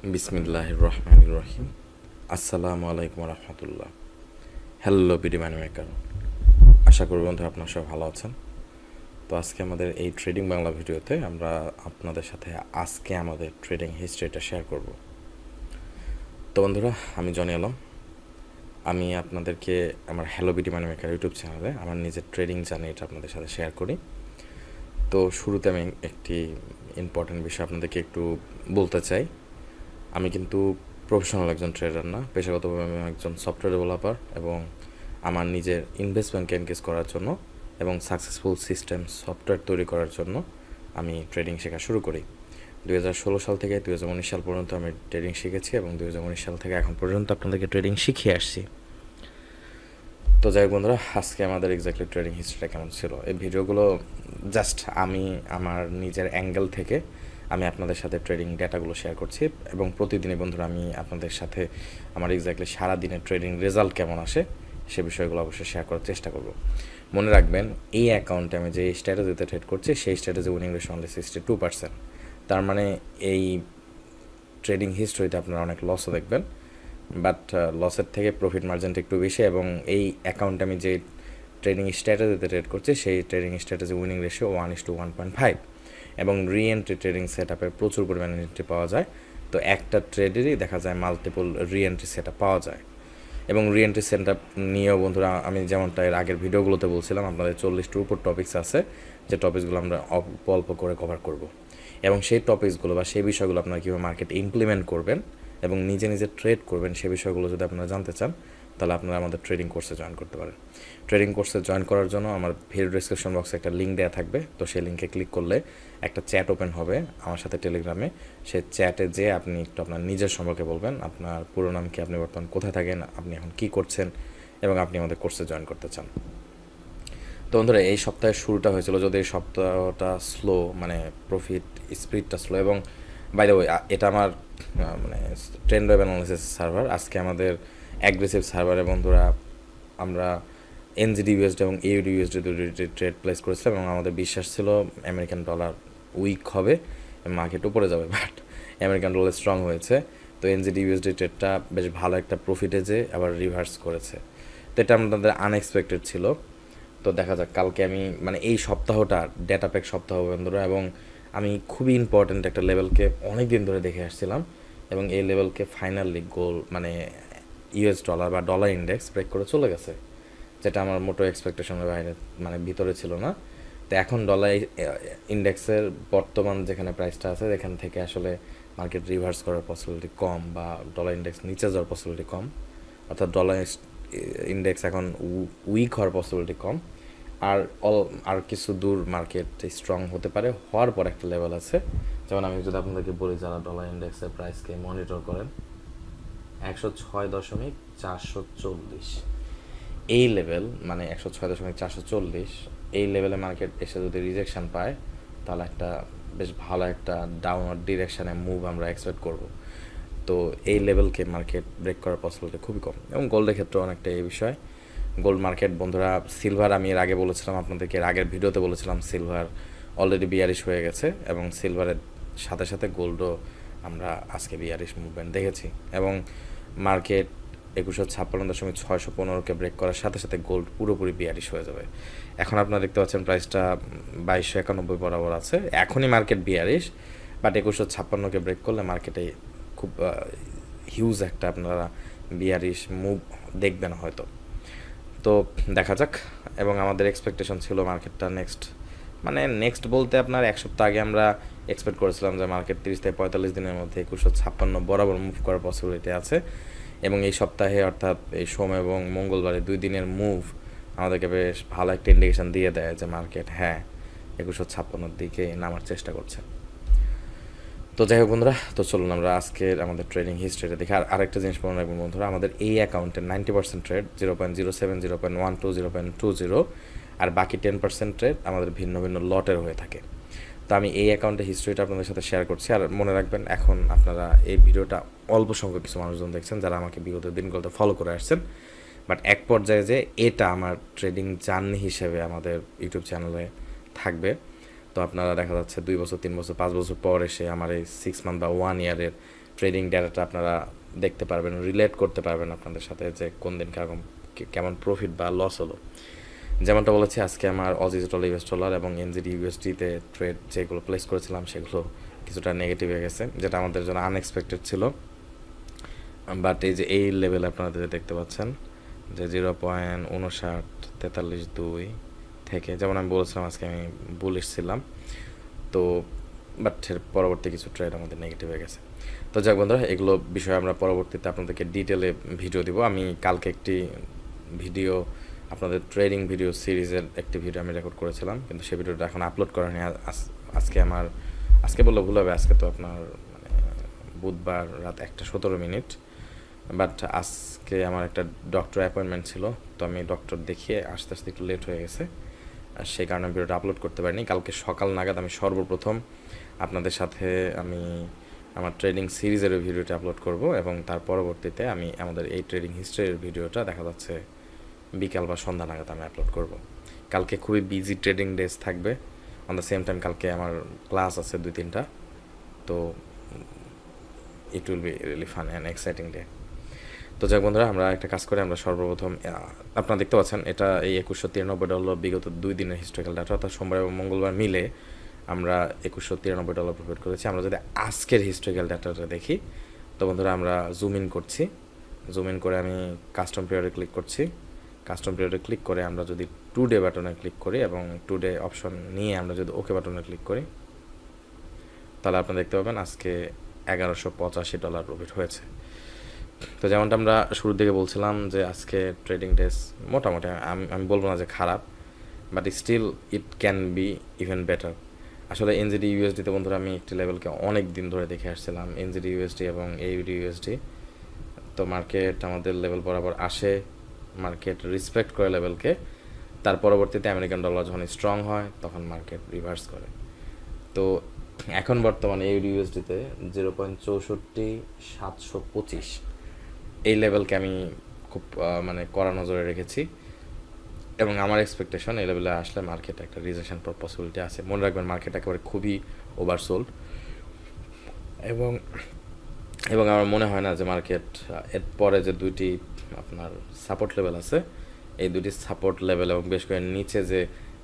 বিসমিল্লাহির রহমানির রহিম। আসসালামু আলাইকুম রহমতুল্লাহ। হ্যালো বিডি মানি মেকার, আশা করি বন্ধুরা আপনারা সব ভালো আছেন। তো আজকে আমাদের এই ট্রেডিং বাংলা ভিডিওতে আমরা আপনাদের সাথে আজকে আমাদের ট্রেডিং হিস্ট্রিটা শেয়ার করব। তো বন্ধুরা, আমি জনি আলম। আমি আপনাদেরকে আমার হ্যালো বিডি মানি মেকার ইউটিউব চ্যানেলে আমার নিজের ট্রেডিং জার্নিটা আপনাদের সাথে শেয়ার করি। তো শুরুতে আমি একটি ইম্পর্টেন্ট বিষয় আপনাদেরকে একটু বলতে চাই। আমি কিন্তু প্রফেশনাল একজন ট্রেডার না, পেশাগতভাবে আমি একজন সফটওয়্যার ডেভেলপার এবং আমার নিজের ইনভেস্টমেন্টকে এনগেজ করার জন্য এবং সাকসেসফুল সিস্টেম সফটওয়্যার তৈরি করার জন্য আমি ট্রেডিং শেখা শুরু করি। 2016 সাল থেকে 2019 সাল পর্যন্ত আমি ট্রেডিং শিখেছি এবং 2019 সাল থেকে এখন পর্যন্ত আপনাদেরকে ট্রেডিং শিখিয়ে আসছি। তো যাই হোক বন্ধুরা, আজকে আমাদের এক্স্যাক্টলি ট্রেডিং হিস্ট্রিটা কেমন ছিল, এই ভিডিওগুলো জাস্ট আমি আমার নিজের অ্যাঙ্গেল থেকে আমি আপনাদের সাথে ট্রেডিং ডেটাগুলো শেয়ার করছি এবং প্রতিদিনই বন্ধুরা আমি আপনাদের সাথে আমার এক্স্যাক্টলি সারাদিনের ট্রেডিং রেজাল্ট কেমন আসে সে বিষয়গুলো অবশ্যই শেয়ার করার চেষ্টা করব। মনে রাখবেন, এই অ্যাকাউন্টে আমি যে স্ট্র্যাটেজিতে ট্রেড করছি সেই স্ট্র্যাটেজি উইনিং রেশিও অনলি 62%। তার মানে এই ট্রেডিং হিস্ট্রিতে আপনারা অনেক লসও দেখবেন, বাট লসের থেকে প্রফিট মার্জিনটা একটু বেশি এবং এই অ্যাকাউন্টে আমি যে ট্রেডিং স্ট্র্যাটেজিতে ট্রেড করছি সেই ট্রেডিং স্ট্র্যাটেজি উইনিং রেশিও 1:1.5 এবং রিএন্ট্রি ট্রেডিং সেট আপে প্রচুর পরিমাণে এন্ট্রি পাওয়া যায়। তো একটা ট্রেডেরই দেখা যায় মাল্টিপল রিএন্ট্রি সেট আপ পাওয়া যায় এবং রিএন্ট্রি সেট আপ নিয়েও বন্ধুরা আমি যেমনটা এর আগের ভিডিওগুলোতে বলছিলাম, আপনাদের 40টার উপর টপিকস আছে যে টপিকসগুলো আমরা অল্প অল্প করে কভার করব এবং সেই টপিকসগুলো বা সেই বিষয়গুলো আপনারা কীভাবে মার্কেটে ইমপ্লিমেন্ট করবেন এবং নিজে নিজে ট্রেড করবেন সে বিষয়গুলো যদি আপনারা জানতে চান তাহলে আপনারা আমাদের ট্রেডিং কোর্সে জয়েন করতে পারেন। ট্রেডিং কোর্সে জয়েন করার জন্য আমার ভিডিও ডিসক্রিপশন বক্সে একটা লিঙ্ক দেওয়া থাকবে। তো সেই লিঙ্কে ক্লিক করলে একটা চ্যাট ওপেন হবে আমার সাথে টেলিগ্রামে। সেই চ্যাটে যেয়ে আপনি একটু আপনার নিজের সম্পর্কে বলবেন, আপনার পুরো নাম কি, আপনি বর্তমান কোথায় থাকেন, আপনি এখন কী করছেন এবং আপনি আমাদের কোর্সে জয়েন করতে চান। তো বন্ধুরা, এই সপ্তাহের শুরুটা হয়েছিল, যদি এই সপ্তাহটা স্লো, মানে প্রফিট স্পিডটা স্লো এবং বাই দ্য ওয়ে এটা আমার মানে ট্রেন্ড ওয়েভ অ্যানালিসিস সার্ভার। আজকে আমাদের অ্যাগ্রেসিভ সার্ভারে বন্ধুরা আমরা এনজিডি ইউএসডি এবং ইউডি ইউএসডি দুটি ট্রেড প্লেস করেছিলাম এবং আমাদের বিশ্বাস ছিল আমেরিকান ডলার উইক হবে, মার্কেট উপরে যাবে, বাট আমেরিকান ডলার স্ট্রং হয়েছে। তো এনজিডি ইউএসডি ট্রেডটা বেশ ভালো একটা প্রফিটে যে আবার রিভার্স করেছে। তো এটা আমাদের আনএক্সপেক্টেড ছিল। তো দেখা যাক, কালকে আমি মানে এই সপ্তাহটা ডেটা প্যাক সপ্তাহ বন্ধুরা, এবং আমি খুবই ইম্পর্ট্যান্ট একটা লেভেলকে অনেক দিন ধরে দেখে আসছিলাম এবং এই লেভেলকে ফাইনালি গোল মানে ইউএস ডলার বা ডলার ইন্ডেক্স ব্রেক করে চলে গেছে, যেটা আমার মোটো এক্সপেকটেশনের বাইরে মানে ভিতরে ছিল না। তো এখন ডলার ইন্ডেক্সের বর্তমান যেখানে প্রাইসটা আছে এখান থেকে আসলে মার্কেট রিভার্স করার পসিবিলিটি কম বা ডলার ইন্ডেক্স নিচে যাওয়ার পসিবিলিটি কম, অর্থাৎ ডলার ইন্ডেক্স এখন উইক হওয়ার পসিবিলিটি কম। আর আর কিছু দূর মার্কেট স্ট্রং হতে পারে, হওয়ার পর একটা লেভেল আছে। যেমন আমি যদি আপনাদেরকে বলি, যারা ডলার ইন্ডেক্সের প্রাইসকে মনিটর করেন, 106.440 এই লেভেল, মানে 106.440 এই লেভেলে মার্কেট এসে যদি রিজেকশান পায় তাহলে একটা বেশ ভালো একটা ডাউনওয়ার্ড ডিরেকশানে মুভ আমরা এক্সপেক্ট করব। তো এই লেভেলকে মার্কেট ব্রেক করার পসিবিলিটি খুবই কম এবং গোল্ডের ক্ষেত্রে অনেকটা এই বিষয়। গোল্ড মার্কেট বন্ধুরা, সিলভার আমি এর আগে বলেছিলাম আপনাদেরকে, এর আগের ভিডিওতে বলেছিলাম সিলভার অলরেডি বিয়ারিশ হয়ে গেছে এবং সিলভারের সাথে সাথে গোল্ডও আমরা আজকে বিয়ারিশ মুভমেন্ট দেখেছি এবং মার্কেট 2156.615কে ব্রেক করার সাথে সাথে গোল্ড পুরোপুরি বিয়ারিশ হয়ে যাবে। এখন আপনারা দেখতে পাচ্ছেন প্রাইসটা 2291 বরাবর আছে, এখনই মার্কেট বিয়ারিশ, বাট 2156কে ব্রেক করলে মার্কেটে খুব হিউজ একটা আপনারা বিয়ারিশ মুভ দেখবেন হয়তো। তো দেখা যাক, এবং আমাদের এক্সপেকটেশন ছিল মার্কেটটা নেক্সট বলতে আপনার এক সপ্তাহ আগে আমরা এক্সপেক্ট করেছিলাম যে মার্কেট 30 থেকে 45 দিনের মধ্যে 2156 বরাবর মুভ করার পসিবিলিটি আছে এবং এই সপ্তাহে অর্থাৎ এই সোম এবং মঙ্গলবারে 2 দিনের মুভ আমাদেরকে বেশ ভালো একটা ইন্ডিকেশন দিয়ে দেয় যে মার্কেট 2156 দিকে নামার চেষ্টা করছে। তো যাই হোক বন্ধুরা, তো চলুন আমরা আজকের আমাদের ট্রেডিং হিস্ট্রিটা দেখি। আর আরেকটা জিনিস মনে রাখবেন বন্ধুরা, আমাদের এই অ্যাকাউন্টের 90% ট্রেড 0.07, 0.12, 0.20 আর বাকি 10% ট্রেড আমাদের ভিন্ন ভিন্ন লটের হয়ে থাকে। তো আমি এই অ্যাকাউন্টের হিস্ট্রিটা আপনাদের সাথে শেয়ার করছি। আর মনে রাখবেন, এখন আপনারা এই ভিডিওটা অল্প সংখ্যক কিছু মানুষজন দেখছেন যারা আমাকে বিগত দিনগুলোতে ফলো করে আসছেন, বাট এক পর্যায়ে যে এটা আমার ট্রেডিং জার্নি হিসেবে আমাদের ইউটিউব চ্যানেলে থাকবে। তো আপনারা দেখা যাচ্ছে 2 বছর, 3 বছর, 5 বছর পর এসে আমার এই 6 মান্থ বা 1 ইয়ারের ট্রেডিং ডেটাটা আপনারা দেখতে পারবেন, রিলেট করতে পারবেন আপনাদের সাথে যে কোন দিন কেমন প্রফিট বা লস হলো। যেমনটা বলেছি, আজকে আমার অজিজ ডলার, ইউএস ডলার এবং এনজিডি ইউএসডিতে ট্রেড যেগুলো প্লেস করেছিলাম সেগুলো কিছুটা নেগেটিভ হয়ে গেছে, যেটা আমাদের জন্য আনএক্সপেক্টেড ছিল। বাট এই যে এই লেভেল আপনারা দেখতে পাচ্ছেন যে 0.5943 থেকে, যেমন আমি বলেছিলাম আজকে আমি বুলিশ ছিলাম, তো বাট পরবর্তী কিছু ট্রেড আমাদের নেগেটিভ হয়ে গেছে। তো যাক বন্ধুরা, এগুলো বিষয়ে আমরা পরবর্তীতে আপনাদেরকে ডিটেলে ভিডিও দিব। আমি কালকে একটি ভিডিও, আপনাদের ট্রেডিং ভিডিও সিরিজের একটি ভিডিও আমি রেকর্ড করেছিলাম, কিন্তু সেই ভিডিওটা এখন আপলোড করা নেই। আজকে বললে ভুল হবে, আজকে তো আপনার মানে বুধবার রাত 1:17। বাট আজকে আমার একটা ডক্টর অ্যাপয়েন্টমেন্ট ছিল, তো আমি ডক্টর দেখিয়ে আস্তে আস্তে একটু লেট হয়ে গেছে, আর সেই কারণে ভিডিওটা আপলোড করতে পারিনি। কালকে সকাল নাগাদ আমি সর্বপ্রথম আপনাদের সাথে আমি আমার ট্রেডিং সিরিজের ভিডিওটা আপলোড করব, এবং তার পরবর্তীতে আমি আমাদের এই ট্রেডিং হিস্ট্রির ভিডিওটা দেখা যাচ্ছে বিকাল বা সন্ধ্যা নাগাদ আমি আপলোড করব। কালকে খুবই বিজি ট্রেডিং ডেজ থাকবে। অন দ্য সেম টাইম কালকে আমার ক্লাস আছে 2-3টা, তো it will be really fun and exciting day. তো যাক বন্ধুরা, আমরা একটা কাজ করে আমরা সর্বপ্রথম, আপনারা দেখতে পাচ্ছেন এটা এই $2193 বিগত 2 দিনের হিস্টোরিক্যাল ডাটা, অর্থাৎ সোমবার এবং মঙ্গলবার মিলে আমরা $2193 প্রফিট করেছি। আমরা যদি আজকের হিস্টোরিক্যাল ডাটাটা দেখি, তো বন্ধুরা আমরা জুম ইন করছি, জুম ইন করে আমি কাস্টম পিরিয়ডে ক্লিক করছি। কাস্টম পিরিয়ডে ক্লিক করে আমরা যদি টুডে বাটনে ক্লিক করি এবং টুডে অপশন নিয়ে আমরা যদি ওকে বাটনে ক্লিক করি, তাহলে আপনারা দেখতে পাবেন আজকে $1185 প্রফিট হয়েছে। তো যেমনটা আমরা শুরুর দিকে বলছিলাম যে আজকে ট্রেডিং ডেস মোটামুটি, আমি বলবো না যে খারাপ, but still it can be even better. আসলে এনজিডি ইউএসডিতে বন্ধুরা আমি একটি লেভেলকে অনেক দিন ধরে দেখে আসছিলাম, এনজিডি ইউএসডি এবং এইউডি ইউএসডি। তো মার্কেট আমাদের লেভেল বরাবর আসে, মার্কেট রেসপেক্ট করে লেভেলকে, তার পরবর্তীতে আমেরিকান ডলার যখন স্ট্রং হয় তখন মার্কেট রিভার্স করে। তো এখন বর্তমানে এইউডি ইউএসডিতে 0.64725 এই লেভেলকে আমি খুব মানে কড়া নজরে রেখেছি, এবং আমার এক্সপেকটেশন এই লেভেলে আসলে মার্কেটে একটা রিজেকশন পসিবিলিটি আছে। মনে রাখবেন মার্কেট একেবারে খুবই ওভারসোল্ড, এবং আমার মনে হয় না যে মার্কেট এর পরে যে দুইটি আপনার সাপোর্ট লেভেল আছে, এই দুটি সাপোর্ট লেভেল এবং বেশ করে নিচে যে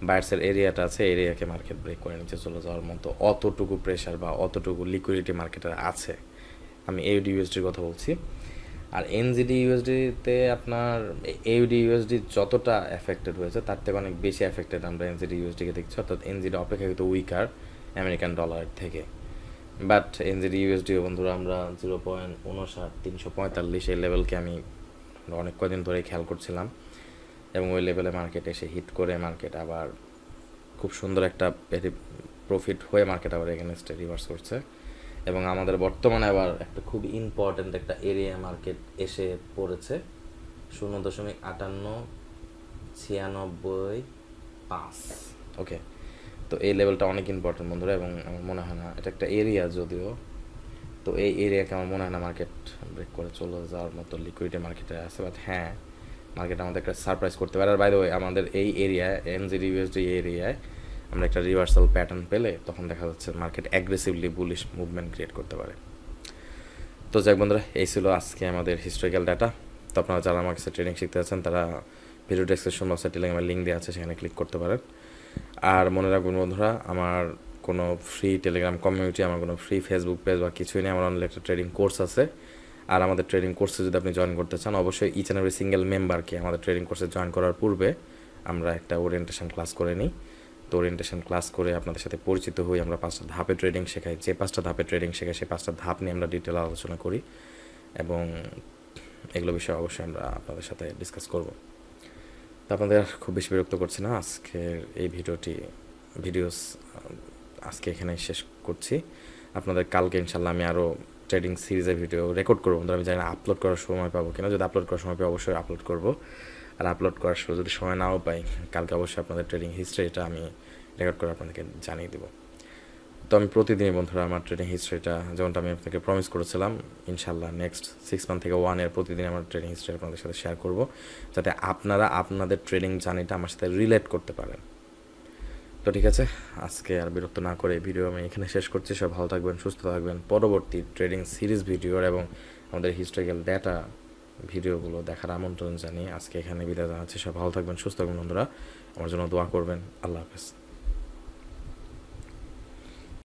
বায়ার্সের এরিয়াটা আছে, এরিয়াকে মার্কেট ব্রেক করে নিচে চলে যাওয়ার মতো অতটুকু প্রেশার বা অতটুকু লিকুইডিটি মার্কেটের আছে। আমি এইউডি ইউএসডির কথা বলছি। আর এনজিডি ইউএসডিতে আপনার এইউডি ইউএসডি যতটা এফেক্টেড হয়েছে তার থেকে অনেক বেশি এফেক্টেড আমরা এনজিডি ইউএসডিকে দেখছি, অর্থাৎ এনজিডি অপেক্ষাকৃত উইকার আমেরিকান ডলারের থেকে। বাট এনজিডি ইউএসডিও বন্ধুরা আমরা 0.59345 এই লেভেলকে আমি অনেক কদিন ধরে খেয়াল করছিলাম, এবং ওই লেভেলে মার্কেট এসে হিট করে মার্কেট আবার খুব সুন্দর একটা প্রফিট হয়ে মার্কেট আবার এগেনস্টে রিভার্স করছে, এবং আমাদের বর্তমানে আবার একটা খুব ইম্পর্ট্যান্ট একটা এরিয়া মার্কেট এসে পড়েছে 0.5896৫। ওকে, তো এই লেভেলটা অনেক ইম্পর্ট্যান্ট বন্ধুরা, এবং আমার মনে হয় না এটা একটা এরিয়া যদিও, তো এই এরিয়াকে আমার মনে হয় না মার্কেট ব্রেক করে চলে যাওয়ার মতো লিকুইডিটি মার্কেটে আছে। বাট হ্যাঁ, মার্কেট আমাদের একটা সারপ্রাইজ করতে পারে। আর বাই দ্য ওয়ে, আমাদের এই এরিয়ায় এনজিডি ইউএসডি এরিয়ায় আমরা একটা রিভার্সাল প্যাটার্ন পেলে তখন দেখা যাচ্ছে market aggressively bullish movement create করতে পারে। তো যাক বন্ধুরা, এই ছিল আজকে আমাদের হিস্টোরিক্যাল ডাটা। তো আপনারা যারা আমার কাছে ট্রেনিং শিখতে আছেন তারা ভিডিও ডেসক্রিপশন বক্সে টেলিগ্রামের লিঙ্ক দেওয়া আছে, সেখানে ক্লিক করতে পারেন। আর মনে রাখবেন বন্ধুরা, আমার কোনো ফ্রি টেলিগ্রাম কমিউনিটি, আমার কোনো ফ্রি ফেসবুক পেজ বা কিছুই নেই, আমার অনলি একটা ট্রেডিং কোর্স আছে। আর আমাদের ট্রেডিং কোর্সে যদি আপনি জয়েন করতে চান, অবশ্যই ইচ অ্যান্ড এভরি সিঙ্গেল মেম্বারকে আমাদের ট্রেডিং কোর্সে জয়েন করার পূর্বে আমরা একটা ওরিয়েন্টেশন ক্লাস করে নিই। তো ওরিয়েন্টেশন ক্লাস করে আপনাদের সাথে পরিচিত হই, আমরা 5টা ধাপে ট্রেডিং শেখাই, যে 5টা ধাপে ট্রেডিং শেখাই সেই 5টা ধাপ নিয়ে আমরা ডিটেল আলোচনা করি, এবং এগুলো বিষয়ে অবশ্যই আমরা আপনাদের সাথে ডিসকাস করব। তো আপনাদের খুব বেশি বিরক্ত করছি না, আজকের এই ভিডিওস আজকে এখানে শেষ করছি। আপনাদের কালকে ইনশাল্লাহ আমি আরও ট্রেডিং সিরিজের ভিডিও রেকর্ড করবো, আমি জানি না আপলোড করার সময় পাবো কিনা। যদি আপলোড করার সময় পাই অবশ্যই আপলোড করবো, আর আপলোড করার সময় যদি সময় নাও পাই, কালকে অবশ্যই আপনাদের ট্রেডিং হিস্ট্রিটা আমি রেকর্ড করে আপনাদেরকে জানিয়ে দেবো। তো আমি প্রতিদিনই বন্ধুরা আমার ট্রেডিং হিস্ট্রিটা, যেমনটা আমি আপনাকে প্রমিস করেছিলাম, ইনশাল্লাহ নেক্সট 6 মান্থ থেকে 1 year প্রতিদিন আমার ট্রেডিং হিস্ট্রি আপনাদের সাথে শেয়ার করবো, যাতে আপনারা আপনাদের ট্রেডিং জার্নিটা আমার সাথে রিলেট করতে পারেন। তো তো ঠিক আছে, আজকে আর বিরক্ত না করে ভিডিও আমি এখানে শেষ করছি। সব ভালো থাকবেন, সুস্থ থাকবেন। পরবর্তী ট্রেডিং সিরিজ ভিডিওর এবং আমাদের হিস্টোরিক্যাল ডেটা ভিডিওগুলো দেখার আমন্ত্রণ জানিয়ে আজকে এখানে বিদায় জানাচ্ছি। সব ভালো থাকবেন, সুস্থ থাকবেন বন্ধুরা। আমার জন্য দোয়া করবেন। আল্লাহ হাফেজ।